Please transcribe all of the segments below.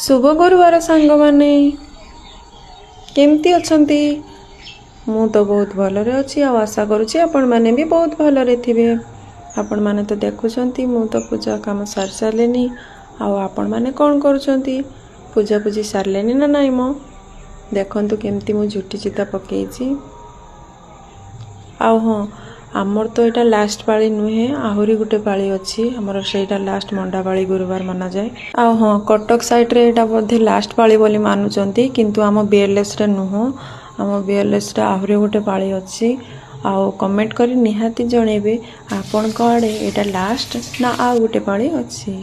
शुभ गुरुवार सांग माने केमती अछंती मु तो बहुत भलरे अच्छी आ आशा करुच्ची आपण मैंने भी बहुत भलरे थिबे। आपण मैंने तो देखुंती मु तो पूजा काम सारी सारे आपण मैंने कौन करुँच पूजा पूजी सारे ना नाई मो देखु केमती मु झुटी चिता पकई हाँ आमर तो यहाँ लास्ट पाली नुहे आहरी गोटे पाली अच्छी आमर से लास्ट मंडा पाली गुरुवार मना जाए हाँ कटक साइड रे एटा बोधे लास्ट पाली बोली मानुचंती किंतु आम बीएलएस रे नुह आम बीएलएस रे आहरी गोटे पाली अच्छी आउ कमेंट करी निहाती जणेबे आपण को आड़े एटा लास्ट ना आ गोटे पाली अच्छी।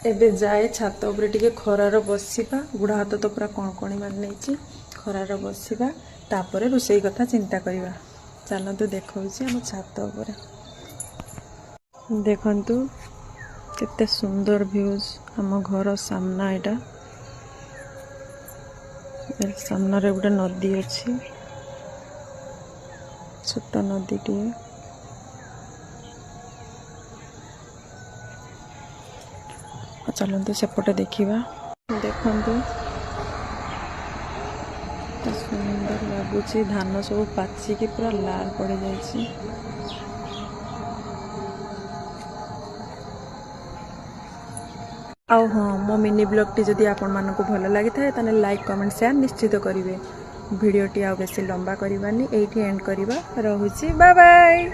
एबे जाए छात उपरे टिके खरार बसिबा गुड़ा हाथ तो पूरा कणकणी मार नहीं खरार बसिबा तापरे रोषेई कथा चिंता करिबा। चलतु देखा आम छात उपरे देखंतु केते सुंदर व्यूज आम घर सामना एटा सामना रे गोटे नदी अच्छी छोट नदी टी चलतु सेपटे देखा देखंतु सुंदर लगुच धान सब पाचिकी पूरा लाल पड़ जाए। आउ हाँ मो मिनी ब्लॉग टी जदि आपण मानक भल लगी था लाइक कमेंट शेयर निश्चित करेंगे भिडियोटी आ बेसी लंबा करवानी एठी एंड करवा रहुची बाय बाय।